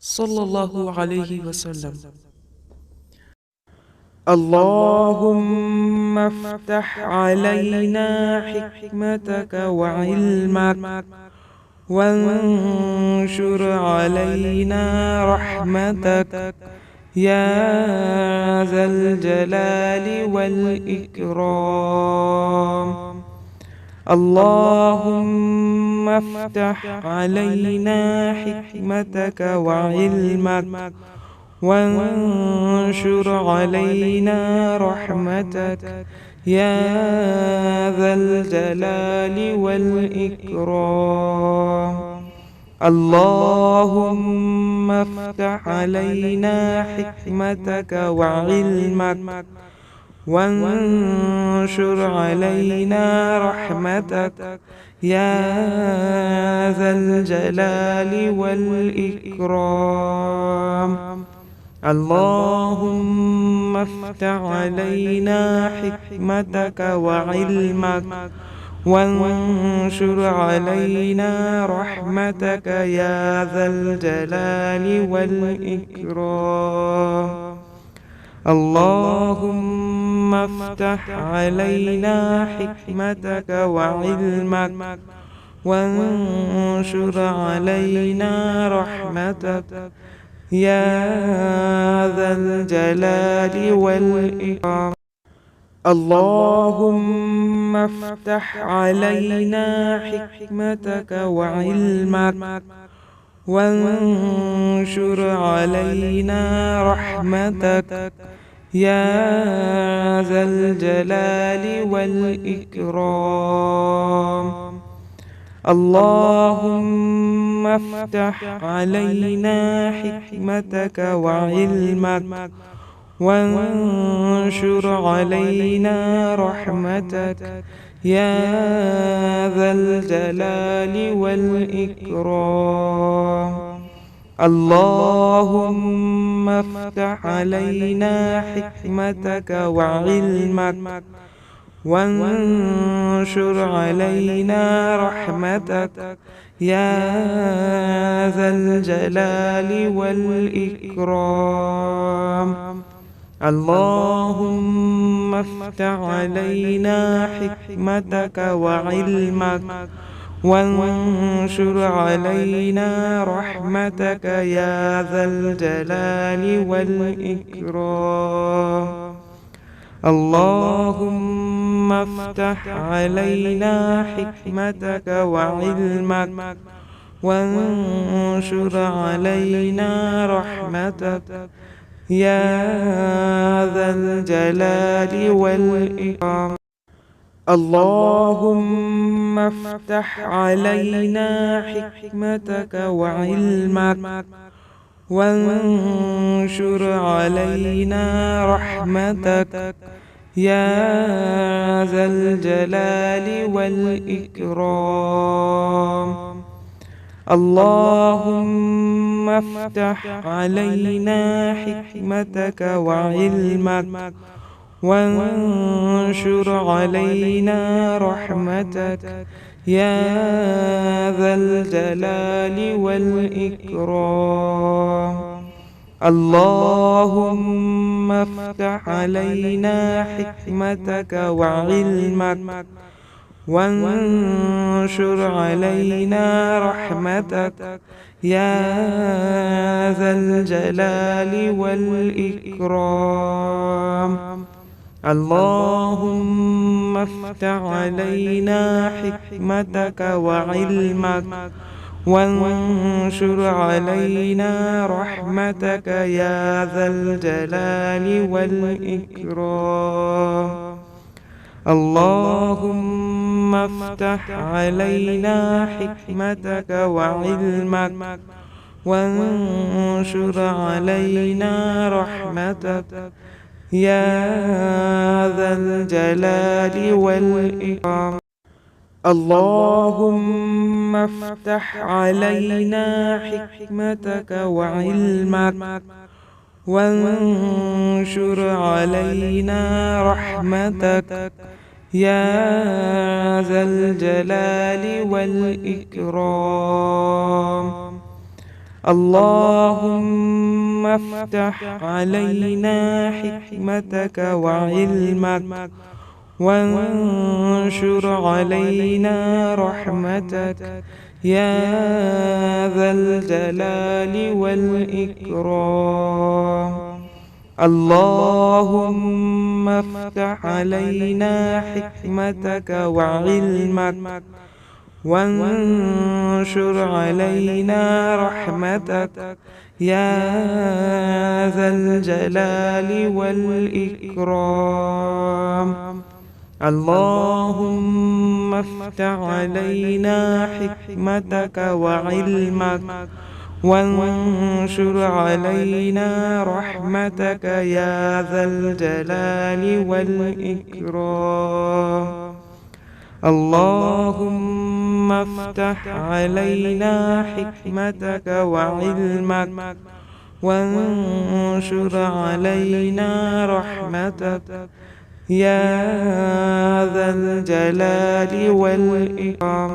صلى الله عليه وسلم. اللهم افتح علينا حكمتك وعلمك، وانشر علينا رحمتك يا ذا الجلال والإكرام. اللهم افتح علينا حكمتك وعلمك، وانشر علينا رحمتك يا ذا الجلال والإكرام. اللهم افتح علينا حكمتك وعلمك، وانشر علينا رحمتك يا ذا الجلال والإكرام. اللهم افتح علينا حكمتك وعلمك، وانشر علينا رحمتك يا ذا الجلال والإكرام. اللهم افتح علينا حكمتك وعلمك، وانشر علينا رحمتك يا ذا الجلال والإكرام. اللهم افتح علينا حكمتك وعلمك، وانشر علينا رحمتك يا ذا الجلال والإكرام. اللهم افتح علينا حكمتك وعلمك، وانشر علينا رحمتك يا ذا الجلال والإكرام. اللهم افتح علينا حكمتك وعلمك، وانشر علينا رحمتك يا ذا الجلال والإكرام. اللهم افتح علينا حكمتك وعلمك، وانشر علينا رحمتك يا ذا الجلال والإكرام. اللهم افتح علينا حكمتك وعلمك، وانشر علينا رحمتك يا ذا الجلال والإكرام. اللهم افتح علينا حكمتك وعلمك، وانشر علينا رحمتك يا ذا الجلال والإكرام. اللهم افتح علينا حكمتك وعلمك، وانشر علينا رحمتك يا ذا الجلال والإكرام. اللهم افتح علينا حكمتك وعلمك، وانشر علينا رحمتك يا ذا الجلال والإكرام. اللهم افتح علينا حكمتك وعلمك، وانشر علينا رحمتك يا ذا الجلال والإكرام. اللهم افتح علينا حكمتك وعلمك، وانشر علينا رحمتك يا ذا الجلال والإكرام. اللهم افتح علينا حكمتك وعلمك، وانشر علينا رحمتك يا ذا الجلال والإكرام. اللهم افتح علينا حكمتك وعلمك وانشر علينا رحمتك يا ذا الجلال والإكرام. اللهم افتح علينا حكمتك وعلمك وانشر علينا رحمتك يا ذا الجلال والإكرام. اللهم افتح علينا حكمتك وعلمك وانشر علينا رحمتك يا ذا الجلال والإكرام. اللهم افتح علينا حكمتك وعلمك وانشر علينا رحمتك يا ذا الجلال والإكرام.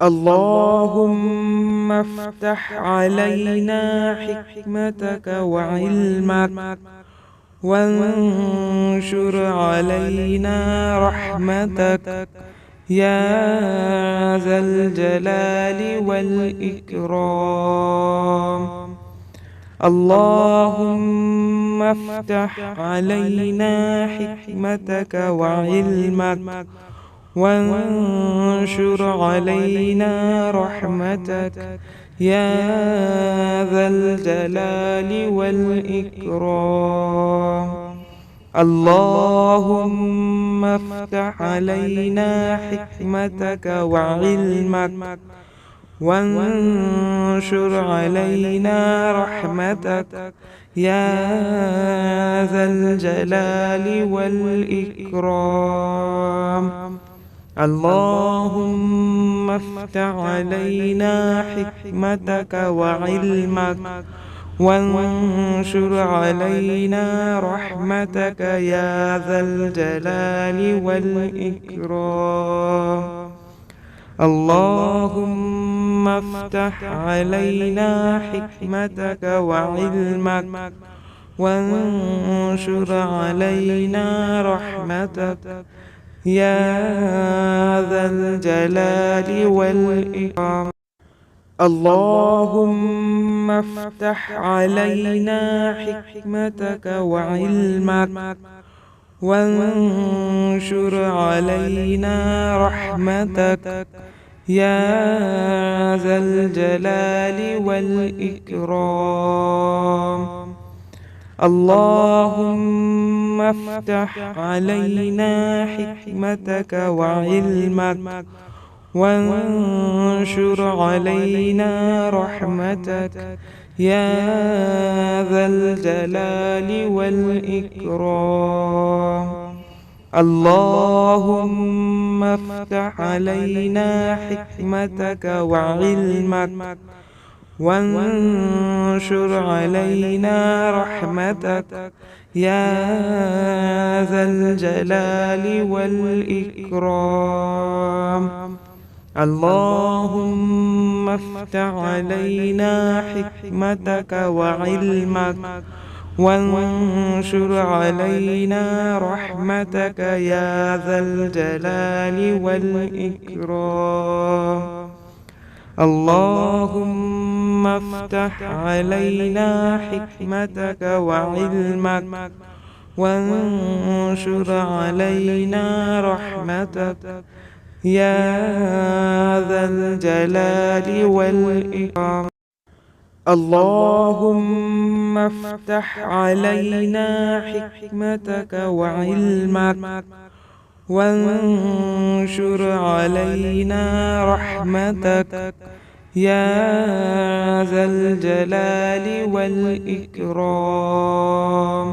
اللهم افتح علينا حكمتك وعلمك وانشر علينا رحمتك يا ذا الجلال والإكرام. اللهم افتح علينا حكمتك وعلمك وانشر علينا رحمتك يا ذا الجلال والإكرام. اللهم افتح علينا حكمتك وعلمك وانشر علينا رحمتك يا ذا الجلال والإكرام. اللهم افتح علينا حكمتك وعلمك وانشر علينا رحمتك يا ذا الجلال والإكرام. اللهم افتح علينا حكمتك وعلمك وانشر علينا رحمتك يا ذا الجلال والإكرام. اللهم افتح علينا حكمتك وعلمك وانشر علينا رحمتك يا ذا الجلال والإكرام. اللهم افتح علينا حكمتك وعلمك وانشر علينا رحمتك يا ذا الجلال والإكرام. اللهم افتح علينا حكمتك وعلمك وانشر علينا رحمتك يا ذا الجلال والإكرام. اللهم افتح علينا حكمتك وعلمك وانشر علينا رحمتك يا ذا الجلال والإكرام. اللهم افتح علينا حكمتك وعلمك وانشر علينا رحمتك يا ذا الجلال والإكرام. اللهم افتح علينا حكمتك وعلمك وانشر علينا رحمتك يا ذا الجلال والإكرام.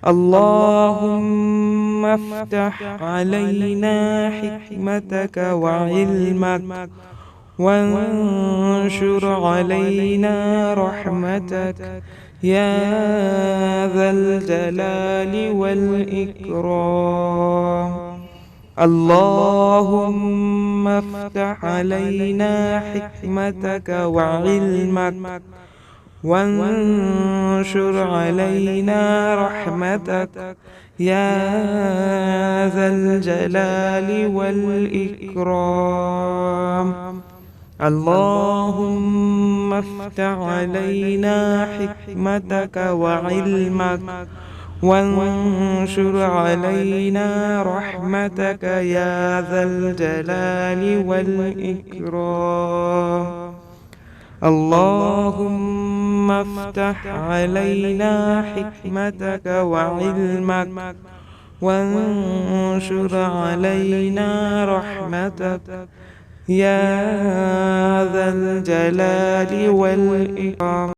اللهم افتح علينا حكمتك وعلمك وانشر علينا رحمتك يا ذا الجلال والإكرام. اللهم افتح علينا حكمتك وعلمك وانشر علينا رحمتك يا ذا الجلال والإكرام. اللهم افتح علينا حكمتك وعلمك وانشر علينا رحمتك يا ذا الجلال والإكرام. اللهم افتح علينا حكمتك وعلمك وانشر علينا رحمتك يا ذا الجلال والإكرام.